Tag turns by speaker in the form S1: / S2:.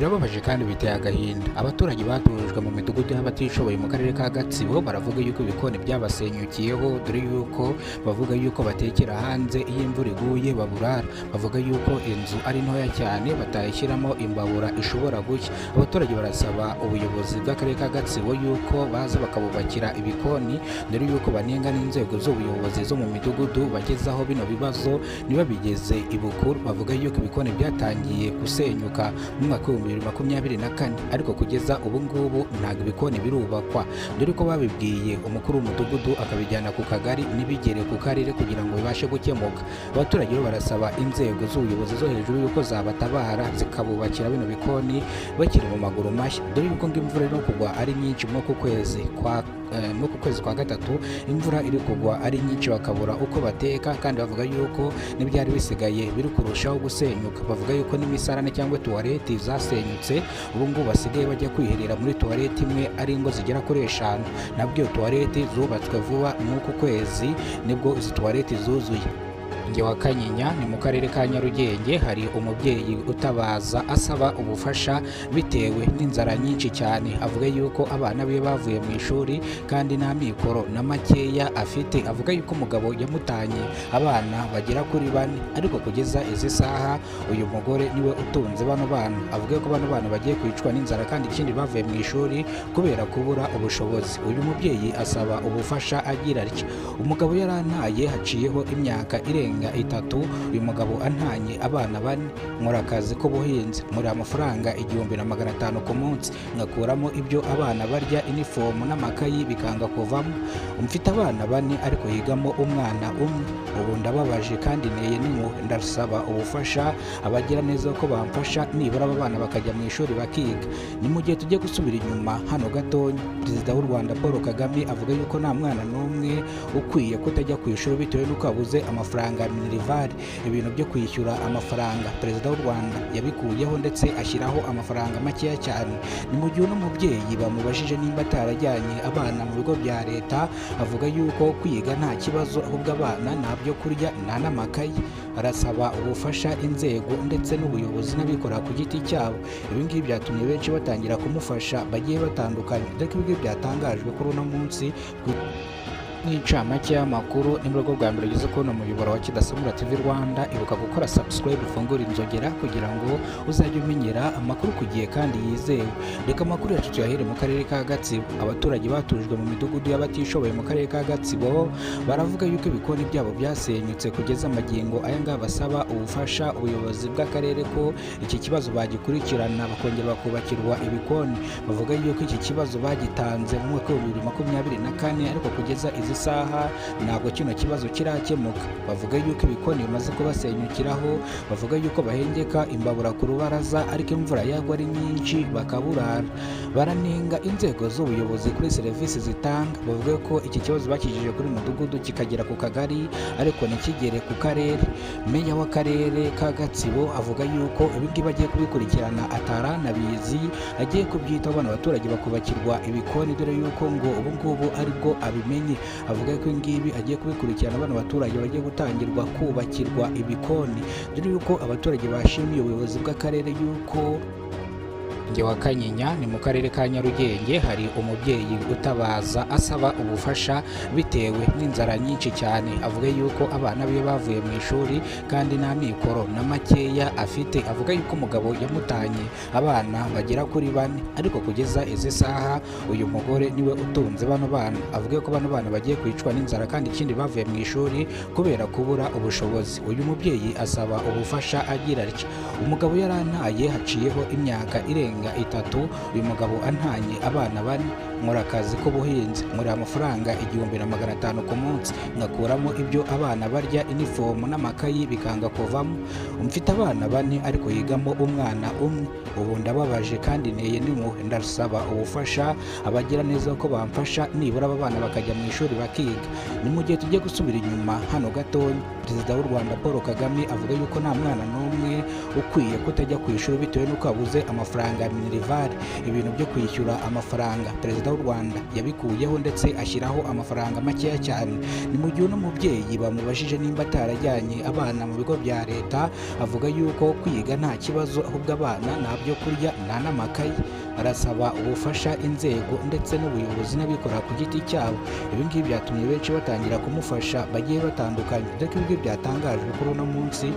S1: birababaje kandi biteye agahinda. Abaturage batujwe mu midugudu y'abatishoboye mu karere ka Gatsibo baravuga yuko ibikoni byabasenyukiyeho, dore yuko bavuga yuko batekera hanze iyo imvura iguye baburara. Bavuga yuko inzu ari ntoya cyane batayishyiramo imbabura ishobora gushya. Abaturage barasaba ubuyobozi bw'akarere ka Gatsibo yuko baza bakabubakira ibikoni, dore yuko banenga n'inzego z'ubuyobozi zo mu midugudu bagezaho bino bibazo ntibabigeze ibukuru. Bavuga yuko ibikoni byatangiye gusenyuka mu mwaka wa 2024, ariko kugeza ubu ngubu ntabwo ibikoni birubakwa, dore ko babibwiye umukuru w'umudugudu akabijyana ku kagari n'ibigere ku karere kugira ngo bibashe gukemuka. Abaturage barasaba inzego z'ubuyobozi zo hejuru yuko zabatabara zikabubakira bino bikoni bakiri mu maguru mashya, dore yuko ngo imvura iri kugwa ari nyinshi mu kwezi kwa gatatu. Imvura iri kugwa ari nyinshi bakabura uko bateka, kandi bavuga yuko n'ibyari bisigaye biri kurushaho gusenyuka. Bavuga yuko n'imisarane cyangwa tuwareti zasenyutse, ubu ngubu basigaye bajya kwiherera muri tuwareti imwe ari ingo zigera kuri 5. Nabwo tuwareti zubatswe vuba n'uku kwezi nibwo izi tuwareti zuzuye. Wa Kanyinya ni mu karere ka Nyarugenge, hari umubyeyi utabaza asaba ubufasha bitewe n'inzara nyinshi cyane. Avuga yuko abana be bavuye mu ishuri kandi nta mikoro na makeya afite. Avuga yuko umugabo yamutanye abana bagera kuri 4, ariko kugeza izi saha uyu mugore niwe utunze bano bana. Avuga ko bano bana bagiye kwicwa n'inzara kandi ikindi bavuye mu ishuri kubera kubura ubushobozi. Uyu mubyeyi asaba ubufasha agira atya: umugabo yarantaye haciyeho imyaka irenga 3, uyu mugabo antanye abana 4, nkora akazi k'ubuhinzi, muri amafaranga 1500 ku munsi, ngakuramo ibyo abana barya, inifomu n'amakayi bikanga kuvamo. Mfite abana 4 ariko higamo umwana umwe, ubu ndababaje kandi neye n'impuhwe. Ndasaba ubufasha abagira neza ko bamfasha nibura aba bana bakajya mu ishuri bakiga. Ni mu gihe tujye gusubira inyuma hano gatonya, Perezida w'u Rwanda Paul Kagame avuga yuko nta mwana n'umwe ukwiye kutajya ku ishuri bitewe n'uko abuze amafaranga minerivare. Ibintu byo kwishyura amafaranga Perezida w'u Rwanda yabikuyeho ndetse ashyiraho amafaranga makeya cyane. Ni mu gihe uno mubyeyi bamubajije nimba atarajyanye abana mu bigo bya leta, avuga yuko kwiga nta kibazo, ahubwo abana nta byo kurya nta n'amakayi. Arasaba ubufasha inzego ndetse n'ubuyobozi n'abikora ku giti cyabo. Ibi ngibi byatumye benshi batangira kumufasha bagiye batandukanye, dore ko ibi byatangajwe kuri uno munsi n'incamake y'amakuru. Ni bwo bwa mbere ugeze kubona umuyoboro wa Kidasanzwe TV Rwanda, ibuka gukora subscribe, ufungura inzogera kugira ngo uzajye umenyera amakuru ku gihe kandi yizewe. Reka amakuru yacu tuyahere mu karere ka Gatsibo. Abaturage batujwe mu midugudu y'abatishoboye mu karere ka Gatsibo baravuga yuko ibikoni byabo byasenyutse kugeza amagingo aya ngaya. Basaba ubufasha ubuyobozi bw'akarere ko iki kibazo bagikurikirana bakongera bakubakirwa ibikoni. Bavuga yuko iki kibazo bagitanze mu mwaka wa 2024, ariko kugeza izi saha ntabwo kino kibazo kirakemuka. Bavuga yuko ibikoni bimaze kubasenyukiraho, bavuga yuko bahengeka imbabura ku rubaraza, ariko imvura yagwa ari nyinshi bakaburara. Baranenga inzego z'ubuyobozi kuri serivisi zitanga. Bavuga ko iki kibazo bakijije kuri mudugudu kikagera ku kagari ariko ntikigere ku karere. Meya w'akarere ka Gatsibo avuga yuko ibingibi bagiye kubikurikirana ataranabizi, agiye kubyitaho abana abaturage bakubakirwa ibikoni, dore yuko ngo ubu ngubu aribwo abimenye. Avuga ko ingibi agiye kubikurikirana abana abaturage bagiye gutangirwa kubakirwa ibikoni, dore yuko abaturage bashimiye ubuyobozi bw'akarere yuko wa Kanyinya ni mu karere ka Nyarugenge, hari umubyeyi utabaza asaba ubufasha bitewe n'inzara nyinshi cyane. Avuga yuko abana be bavuye mu ishuri kandi nta mikoro na makeya afite. Avuga yuko umugabo yamutanye abana bagera kuri 4, ariko kugeza izi saha uyu mugore niwe utunze bano bana. Avuga ko bano bana bagiye kwicwa n'inzara kandi ikindi bavuye mu ishuri kubera kubura ubushobozi. Uyu mubyeyi asaba ubufasha agira atya: umugabo yarantaye haciyeho imyaka irenga 3, uyu mugabo antanye abana 4, nkora akazi k'ubuhinzi, muri amafaranga 1500 ku munsi, ngakuramo ibyo abana barya, inifomu n'amakayi bikanga kuvamo. Mfite abana 4 ariko higamo umwana umwe, ubu ndababaje kandi neye n'impuhwe. Ndasaba ubufasha abagira neza ko bamfasha nibura aba bana bakajya mu ishuri bakiga. Ni mu gihe tujye gusubira inyuma hano gatonya, Perezida w'u Rwanda Paul Kagame avuga yuko nta mwana n'umwe ukwiye kutajya ku ishuri bitewe n'uko yabuze amafaranga ya minerivare. Ibintu byo kwishyura amafaranga perezida w'u Rwanda yabikuyeho ndetse ashyiraho amafaranga makeya cyane. Ni mu gihe uno mubyeyi bamubajije nimba atarajyanye abana mu bigo bya leta, avuga yuko kwiga nta kibazo, ahubwo abana nta byo kurya nta n'amakayi. Arasaba ubufasha inzego ndetse n'ubuyobozi n'abikorera ku giti cyabo. Ibi ngibi byatumye benshi batangira kumufasha bagiye batandukanye, dore ko ibi byatangajwe kuri uno munsi